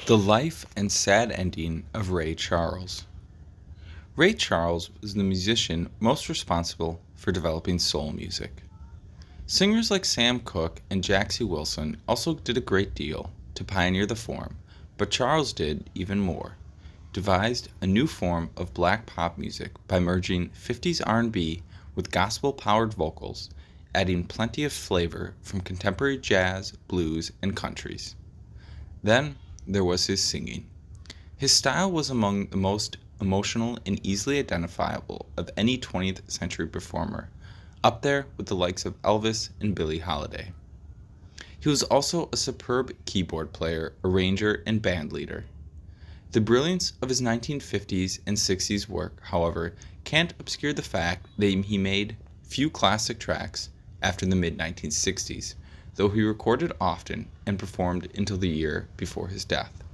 The life and sad ending of Ray Charles. Ray Charles was the musician most responsible for developing soul music. Singers like Sam Cooke and Jaxie Wilson also did a great deal to pioneer the form, but Charles did even more. Devised a new form of black pop music by merging 50s R&B with gospel-powered vocals, adding plenty of flavor from contemporary jazz, blues, and countries. Then there was his singing. His style was among the most emotional and easily identifiable of any 20th century performer, up there with the likes of Elvis and Billie Holiday. He was also a superb keyboard player, arranger, and band leader. The brilliance of his 1950s and 60s work, however, can't obscure the fact that he made few classic tracks after the mid-1960s, though he recorded often and performed until the year before his death.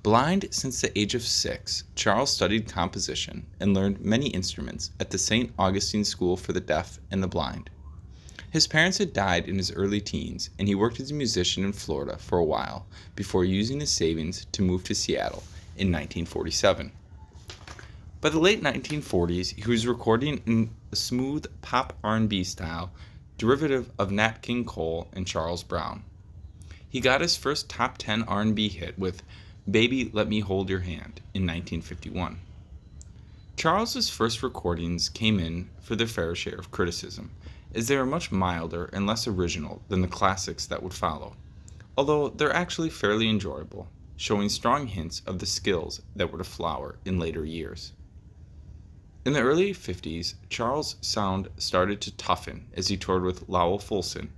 Blind since the age of 6, Charles studied composition and learned many instruments at the St. Augustine School for the Deaf and the Blind. His parents had died in his early teens, and he worked as a musician in Florida for a while before using his savings to move to Seattle in 1947. By the late 1940s, he was recording in a smooth pop R&B style derivative of Nat King Cole and Charles Brown. He got his first top 10 R&B hit with Baby Let Me Hold Your Hand in 1951. Charles's first recordings came in for their fair share of criticism, as they are much milder and less original than the classics that would follow, although they're actually fairly enjoyable, showing strong hints of the skills that were to flower in later years. In the early 50s, Charles' sound started to toughen as he toured with Lowell Fulson,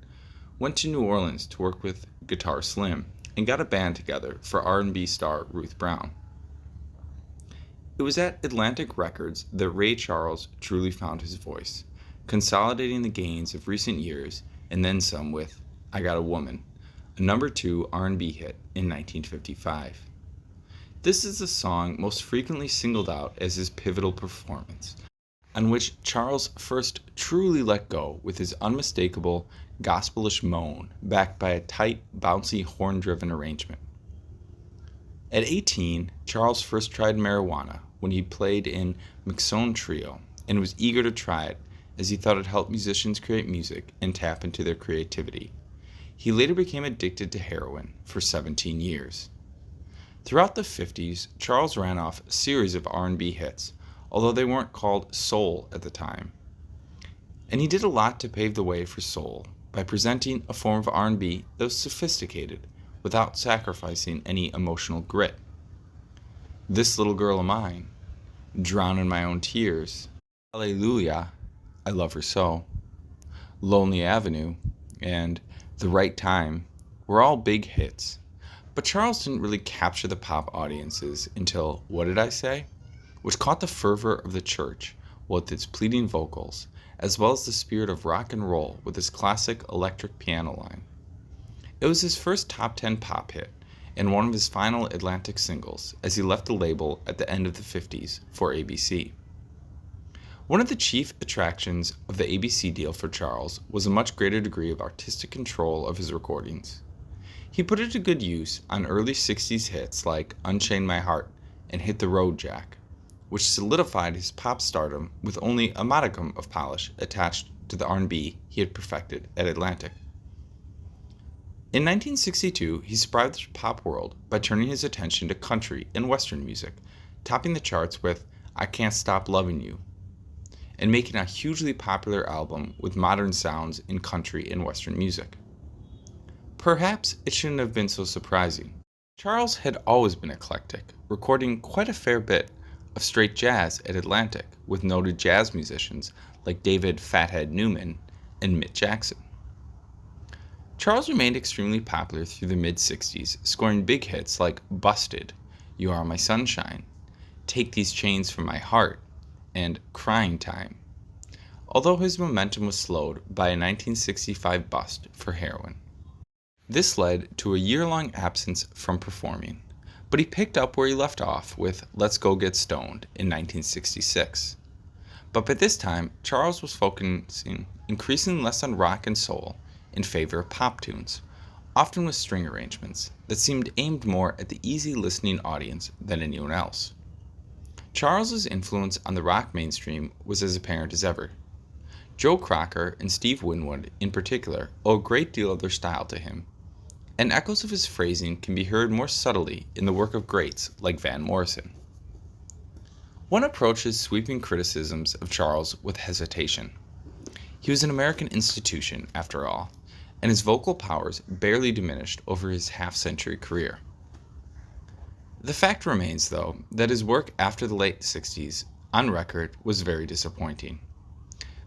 went to New Orleans to work with Guitar Slim, and got a band together for R&B star Ruth Brown. It was at Atlantic Records that Ray Charles truly found his voice, consolidating the gains of recent years and then some with I Got a Woman, a number 2 R&B hit in 1955. This is the song most frequently singled out as his pivotal performance, on which Charles first truly let go with his unmistakable gospelish moan backed by a tight, bouncy, horn-driven arrangement. At 18, Charles first tried marijuana when he played in McSone Trio and was eager to try it as he thought it helped musicians create music and tap into their creativity. He later became addicted to heroin for 17 years. Throughout the 50s, Charles ran off a series of R&B hits, although they weren't called soul at the time. And he did a lot to pave the way for soul by presenting a form of R&B that was sophisticated without sacrificing any emotional grit. This Little Girl of Mine, Drown in My Own Tears, Hallelujah, I Love Her So, Lonely Avenue, and The Right Time were all big hits. But Charles didn't really capture the pop audiences until What Did I Say?, which caught the fervor of the church with its pleading vocals, as well as the spirit of rock and roll with his classic electric piano line. It was his first top 10 pop hit, and one of his final Atlantic singles, as he left the label at the end of the 50s for ABC. One of the chief attractions of the ABC deal for Charles was a much greater degree of artistic control of his recordings. He put it to good use on early 60s hits like Unchain My Heart and Hit the Road Jack, which solidified his pop stardom with only a modicum of polish attached to the R&B he had perfected at Atlantic. In 1962, he surprised the pop world by turning his attention to country and western music, topping the charts with I Can't Stop Loving You, and making a hugely popular album with modern sounds in country and western music. Perhaps it shouldn't have been so surprising. Charles had always been eclectic, recording quite a fair bit of straight jazz at Atlantic with noted jazz musicians like David Fathead Newman and Mitt Jackson. Charles remained extremely popular through the mid-60s, scoring big hits like Busted, You Are My Sunshine, Take These Chains From My Heart, and Crying Time, although his momentum was slowed by a 1965 bust for heroin. This led to a year-long absence from performing, but he picked up where he left off with Let's Go Get Stoned in 1966. But by this time, Charles was focusing increasingly less on rock and soul in favor of pop tunes, often with string arrangements that seemed aimed more at the easy listening audience than anyone else. Charles's influence on the rock mainstream was as apparent as ever. Joe Cocker and Steve Winwood, in particular, owe a great deal of their style to him, and echoes of his phrasing can be heard more subtly in the work of greats like Van Morrison. One approaches sweeping criticisms of Charles with hesitation. He was an American institution, after all, and his vocal powers barely diminished over his half-century career. The fact remains, though, that his work after the late 60s, on record, was very disappointing.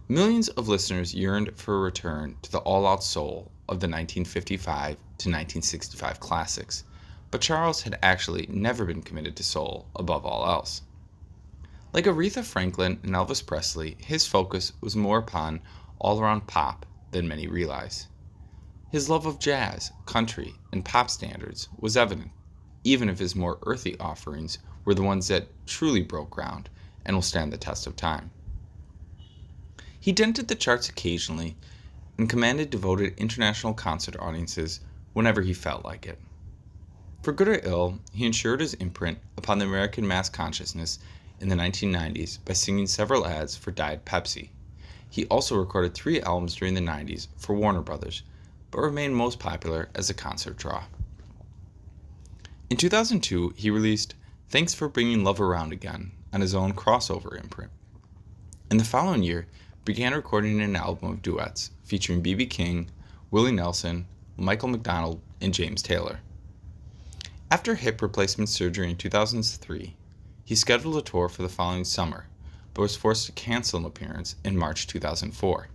Millions of listeners yearned for a return to the all-out soul of the 1955 to 1965 classics, but Charles had actually never been committed to soul above all else. Like Aretha Franklin and Elvis Presley, his focus was more upon all-around pop than many realize. His love of jazz, country, and pop standards was evident, even if his more earthy offerings were the ones that truly broke ground and will stand the test of time. He dented the charts occasionally and commanded devoted international concert audiences whenever he felt like it. For good or ill, he ensured his imprint upon the American mass consciousness in the 1990s by singing several ads for Diet Pepsi. He also recorded 3 albums during the 90s for Warner Brothers, but remained most popular as a concert draw. In 2002, he released Thanks for Bringing Love Around Again on his own crossover imprint. In the following year, began recording an album of duets featuring B.B. King, Willie Nelson, Michael McDonald, and James Taylor. After hip replacement surgery in 2003, he scheduled a tour for the following summer, but was forced to cancel an appearance in March 2004.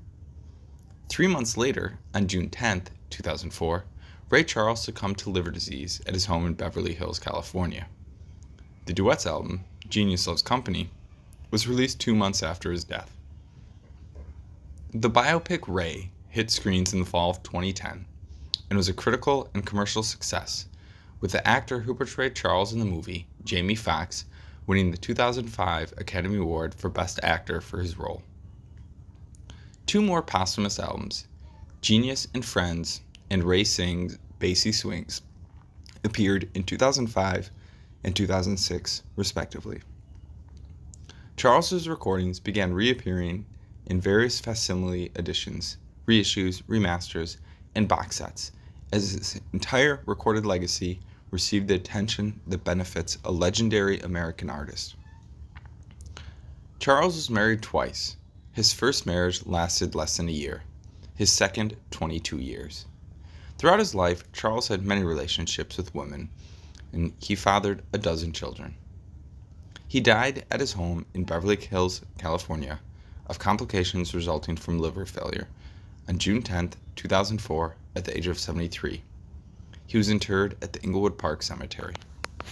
3 months later, on June 10, 2004, Ray Charles succumbed to liver disease at his home in Beverly Hills, California. The duets album, Genius Loves Company, was released 2 months after his death. The biopic Ray hit screens in the fall of 2010 and was a critical and commercial success, with the actor who portrayed Charles in the movie, Jamie Foxx, winning the 2005 Academy Award for Best Actor for his role. 2 more posthumous albums, Genius and Friends and Ray Sings Basie Swings, appeared in 2005 and 2006, respectively. Charles's recordings began reappearing in various facsimile editions, reissues, remasters, and box sets, as his entire recorded legacy received the attention that benefits a legendary American artist. Charles was married twice. His first marriage lasted less than a year, his second 22 years. Throughout his life, Charles had many relationships with women, and he fathered a dozen children. He died at his home in Beverly Hills, California, of complications resulting from liver failure on June 10, 2004, at the age of 73. He was interred at the Inglewood Park Cemetery.